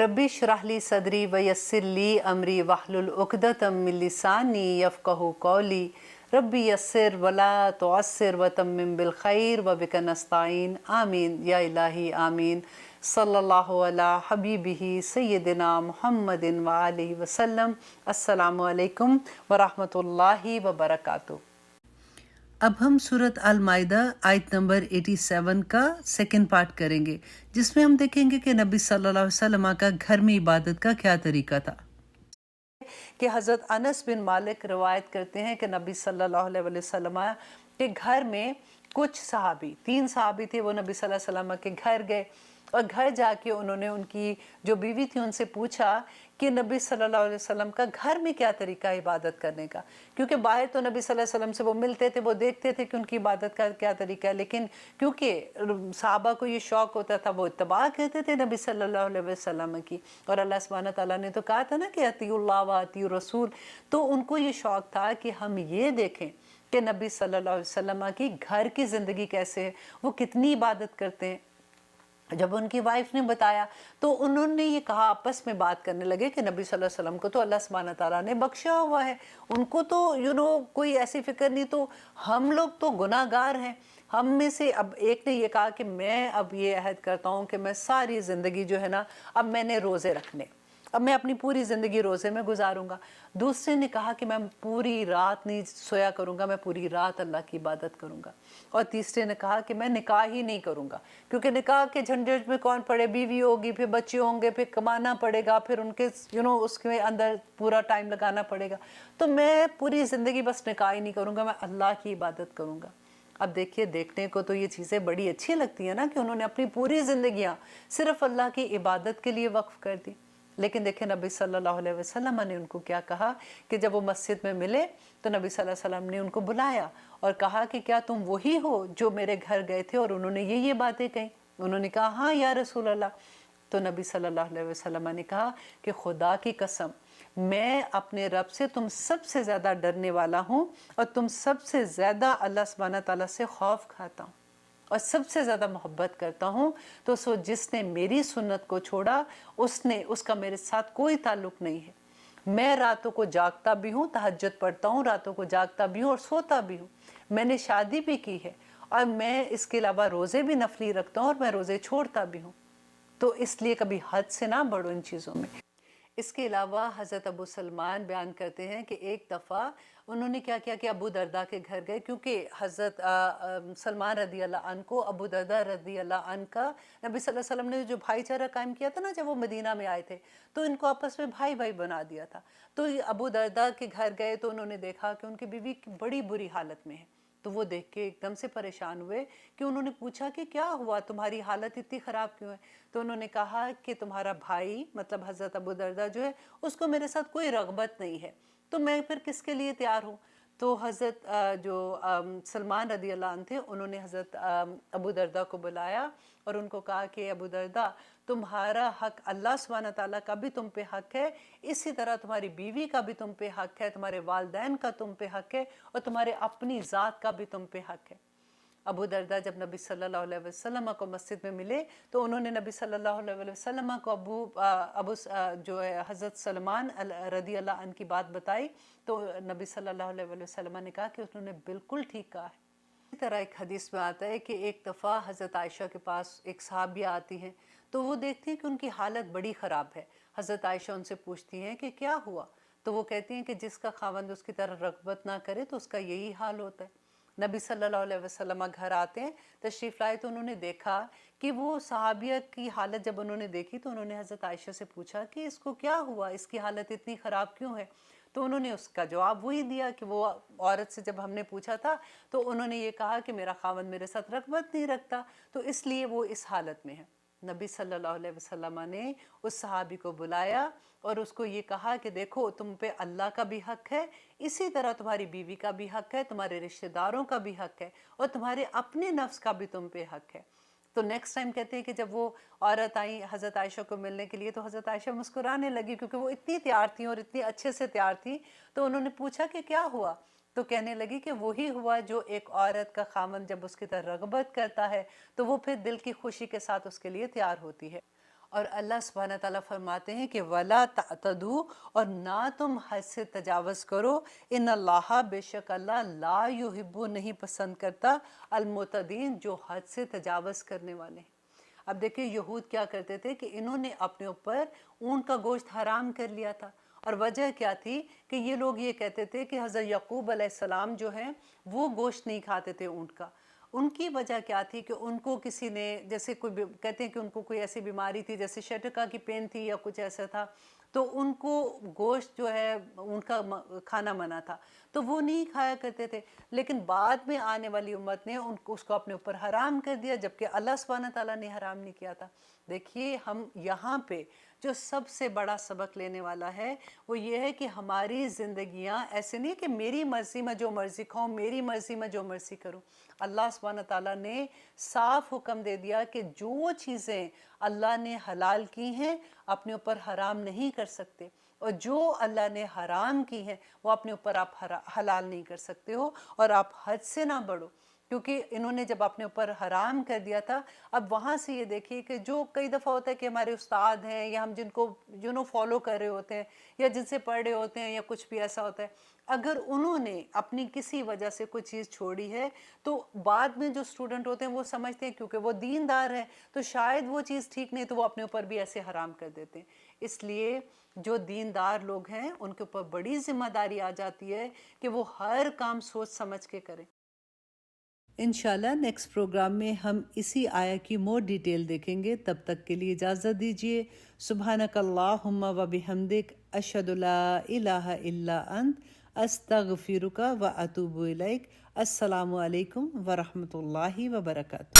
रब्बी श्रह ली सदरी वयस्सिर ली अमरी वहलुल उक़दतम मिन लिसानी यफ़क़हू क़ौली रब्बी यस्सिर वला तुअस्सिर वतम्मिम बिल खैर व बिका नस्ताईन आमीन या इलाही आमीन। सल्लल्लाहु अला हबीबिही सय्यदिना मुहम्मदिन व आलिहि वसल्लम। अस्सलामु अलैकुम व रहमतुल्लाहि व बरकातुहू। अब हम सूरत अल माइदा आयत नंबर 87 का सेकंड पार्ट करेंगे, जिसमें हम देखेंगे कि नबी सल्लल्लाहु अलैहि वसल्लम का घर में इबादत का क्या तरीका था। कि हज़रत अनस बिन मालिक रवायत करते हैं कि नबी सल्लल्लाहु अलैहि वसल्लम के घर में कुछ सहाबी, 3 सहाबी थे, वो नबी सल्लल्लाहु अलैहि वसल्लम के घर गए और घर जाके उन्होंने उनकी जो बीवी थी उनसे पूछा कि नबी सल्लल्लाहु अलैहि वसल्लम का घर में क्या तरीका है इबादत करने का। क्योंकि बाहर तो नबी सल्लल्लाहु अलैहि वसल्लम से वो मिलते थे, वो देखते थे कि उनकी इबादत का क्या तरीका है, लेकिन क्योंकि सहाबा को ये शौक़ होता था, वो इत्तबा कहते थे नबी सल्लल्लाहु अलैहि वसल्लम की। और अल्लाह सुब्हानहू तआला ने तो कहा था ना कि अतीउल्लाह व अतीउ रसूल, तो उनको ये शौक़ था कि हम ये देखें कि नबी सल्लल्लाहु अलैहि वसल्लम की घर की ज़िंदगी कैसे है, वो कितनी इबादत करते हैं। जब उनकी वाइफ ने बताया तो उन्होंने ये कहा, आपस में बात करने लगे कि नबी सल्लल्लाहु अलैहि वसल्लम को तो अल्लाह सुब्हानहू तआला ने बख्शा हुआ है, उनको तो कोई ऐसी फिक्र नहीं, तो हम लोग तो गुनाहगार हैं। हम में से अब एक ने ये कहा कि मैं अब ये अहद करता हूँ कि मैं सारी ज़िंदगी जो है ना, अब मैंने रोज़े रखने, अब मैं अपनी पूरी ज़िंदगी रोज़े में गुजारूंगा। दूसरे ने कहा कि मैं पूरी रात नहीं सोया करूंगा, मैं पूरी रात अल्लाह की इबादत करूंगा। और तीसरे ने कहा कि मैं निकाह ही नहीं करूंगा, क्योंकि निकाह के झंझट में कौन पड़े, बीवी होगी, फिर बच्चे होंगे, फिर कमाना पड़ेगा, फिर उनके उसके अंदर पूरा टाइम लगाना पड़ेगा, तो मैं पूरी ज़िंदगी बस निकाह ही नहीं करूंगा, मैं अल्लाह की इबादत करूंगा। अब देखिए, देखने को तो ये चीज़ें बड़ी अच्छी लगती हैं ना कि उन्होंने अपनी पूरी ज़िंदगियाँ सिर्फ अल्लाह की इबादत के लिए वक्फ कर दी। लेकिन देखें नबी सल्लल्लाहु अलैहि वसल्लम ने उनको क्या कहा कि जब वो मस्जिद में मिले तो नबी सल्लल्लाहु अलैहि वसल्लम ने उनको बुलाया और कहा कि क्या तुम वही हो जो मेरे घर गए थे और उन्होंने ये बातें कही। उन्होंने कहा, हाँ या रसूल अल्लाह। तो नबी सल्लल्लाहु अलैहि वसल्लम ने कहा कि खुदा की कसम, मैं अपने रब से तुम सबसे ज़्यादा डरने वाला हूँ और तुम सबसे ज़्यादा अल्लाह सुब्हानहू तआला से खौफ खाता हूँ और सबसे ज़्यादा मोहब्बत करता हूँ। तो सो जिसने मेरी सुन्नत को छोड़ा उसका मेरे साथ कोई ताल्लुक़ नहीं है। मैं रातों को जागता भी हूँ, तहज्जुद पढ़ता हूँ, रातों को जागता भी हूँ और सोता भी हूँ। मैंने शादी भी की है और मैं इसके अलावा रोज़े भी नफली रखता हूँ और मैं रोज़े छोड़ता भी हूँ। तो इसलिए कभी हद से ना बढ़ो इन चीज़ों में। इसके अलावा हज़रत अबू सलमान बयान करते हैं कि एक दफ़ा उन्होंने क्या किया कि अबू दरदा के घर गए, क्योंकि हज़रत सलमान रदी अल्लाह अन्हु को अबू दरदा रदी अल्लाह अन्हु का नबी सल्लल्लाहु अलैहि वसल्लम ने जो भाईचारा कायम किया था ना, जब वो मदीना में आए थे, तो इनको आपस में भाई भाई बना दिया था। तो ये अबू दरदा के घर गए तो उन्होंने देखा कि उनकी बीवी बड़ी बुरी हालत में है। तो वो देख के एकदम से परेशान हुए कि उन्होंने पूछा कि क्या हुआ, तुम्हारी हालत इतनी ख़राब क्यों है। तो उन्होंने कहा कि तुम्हारा भाई मतलब हज़रत अबू दरदा जो है, उसको मेरे साथ कोई रग़बत नहीं है, तो मैं फिर किसके लिए तैयार हूँ। तो हज़रत सलमान रदी अल्लाह अन्हु थे, उन्होंने हज़रत अबू दरदा को बुलाया और उनको कहा कि अबू दरदा, तुम्हारा हक़ अल्लाह सुब्हानहू तआला का भी तुम पे हक़ है, इसी तरह तुम्हारी बीवी का भी तुम पे हक़ है, तुम्हारे वालिदैन का तुम पे हक़ है और तुम्हारे अपनी ज़ात का भी तुम पे हक़ है। अबू दरदा जब नबी सल्लल्लाहु अलैहि वसल्लम को मस्जिद में मिले तो उन्होंने नबी सल्लल्लाहु अलैहि वसल्लम को जो है हज़रत सलमान रदी अल्लाह अन्हु की बात बताई। तो नबी सल्लल्लाहु अलैहि वसल्लम ने कहा कि उन्होंने बिल्कुल ठीक कहा है। इसी तरह एक हदीस में आता है कि एक दफ़ा हज़रत आयशा के पास एक सहाबिया आती हैं, तो वो देखती हैं कि उनकी हालत बड़ी ख़राब है। हज़रत आयशा उनसे पूछती हैं कि क्या हुआ, तो वो कहती हैं कि जिसका खावंद उसकी तरह रग़बत ना करे तो उसका यही हाल होता है। नबी सल्लल्लाहु अलैहि वसल्लम घर आते हैं, तशरीफ़ लाए, तो उन्होंने देखा कि वो सहाबिया की हालत जब उन्होंने देखी तो उन्होंने हज़रत आयशा से पूछा कि इसको क्या हुआ, इसकी हालत इतनी ख़राब क्यों है। तो उन्होंने उसका जवाब वही दिया कि वो औरत से जब हमने पूछा था तो उन्होंने ये कहा कि मेरा खावंद मेरे साथ रग़बत नहीं रखता, तो इसलिए वो इस हालत में है। नबी सल्लल्लाहु अलैहि वसल्लम ने उस सहाबी को बुलाया और उसको ये कहा कि देखो, तुम पे अल्लाह का भी हक़ है, इसी तरह तुम्हारी बीवी का भी हक़ है, तुम्हारे रिश्तेदारों का भी हक़ है और तुम्हारे अपने नफ्स का भी तुम पे हक़ है। तो नेक्स्ट टाइम कहते हैं कि जब वो औरत आई हज़रत आयशा को मिलने के लिए तो हज़रत आयशा मुस्कुराने लगी, क्योंकि वो इतनी तैयार थी और इतनी अच्छे से तैयार थी। तो उन्होंने पूछा कि क्या हुआ, तो कहने लगी कि वही हुआ जो एक औरत का खामन जब उसकी तरफ रग़बत करता है तो वो फिर दिल की खुशी के साथ उसके लिए तैयार होती है। اور اللہ سبحانہ تعالیٰ فرماتے ہیں کہ وَلَا تَعْتَدُوا، اور نہ تم حد سے تجاوز کرو، ان اللہ، بے شک اللہ، لا یحب، نہیں پسند کرتا، المعتدین، جو حد سے تجاوز کرنے والے ہیں۔ اب دیکھیں یہود کیا کرتے تھے کہ انہوں نے اپنے اوپر اونٹ کا گوشت حرام کر لیا تھا، اور وجہ کیا تھی کہ یہ لوگ یہ کہتے تھے کہ حضرت یعقوب علیہ السلام جو ہیں وہ گوشت نہیں کھاتے تھے اونٹ کا۔ ان کی وجہ کیا تھی کہ ان کو کسی نے، جیسے کوئی کہتے ہیں کہ ان کو کوئی ایسی بیماری تھی جیسے شٹکا کی پین تھی یا کچھ ایسا تھا، تو ان کو گوشت جو ہے اونٹ کا کھانا منع تھا، تو وہ نہیں کھایا کرتے تھے۔ لیکن بعد میں آنے والی امت نے اس کو اپنے اوپر حرام کر دیا، جبکہ اللہ سبحانہ تعالیٰ نے حرام نہیں کیا تھا۔ دیکھیے ہم یہاں پہ جو سب سے بڑا سبق لینے والا ہے وہ یہ ہے کہ ہماری زندگیاں ایسے نہیں کہ میری مرضی میں جو مرضی کھاؤں، میری مرضی میں جو مرضی کروں۔ اللہ سبحانہ تعالیٰ نے صاف حکم دے دیا کہ جو چیزیں اللہ نے حلال کی ہیں اپنے اوپر حرام نہیں کر سکتے، اور جو اللہ نے حرام کی ہیں وہ اپنے اوپر آپ حلال نہیں کر سکتے ہو، اور آپ حد سے نہ بڑھو، کیونکہ انہوں نے جب اپنے اوپر حرام کر دیا تھا۔ اب وہاں سے یہ دیکھیے کہ جو کئی دفعہ ہوتا ہے کہ ہمارے استاد ہیں یا ہم جن کو فالو کر رہے ہوتے ہیں یا جن سے پڑھ رہے ہوتے ہیں یا کچھ بھی ایسا ہوتا ہے، اگر انہوں نے اپنی کسی وجہ سے کوئی چیز چھوڑی ہے تو بعد میں جو اسٹوڈنٹ ہوتے ہیں وہ سمجھتے ہیں کیونکہ وہ دیندار ہے تو شاید وہ چیز ٹھیک نہیں، تو وہ اپنے اوپر بھی ایسے حرام کر دیتے ہیں۔ اس لیے جو دیندار لوگ ہیں ان کے اوپر بڑی ذمہ داری آ جاتی ہے کہ وہ ہر کام سوچ سمجھ کے کریں۔ انشاءاللہ نیکسٹ پروگرام میں ہم اسی آیا کی مور ڈیٹیل دیکھیں گے۔ تب تک کے لیے اجازت دیجیے۔ سبحانک اللہم و بحمدک، اشہد لا الہ الا انت، استغفرک و اتوب الیک۔ السلام علیکم ورحمۃ اللہ وبرکاتہ۔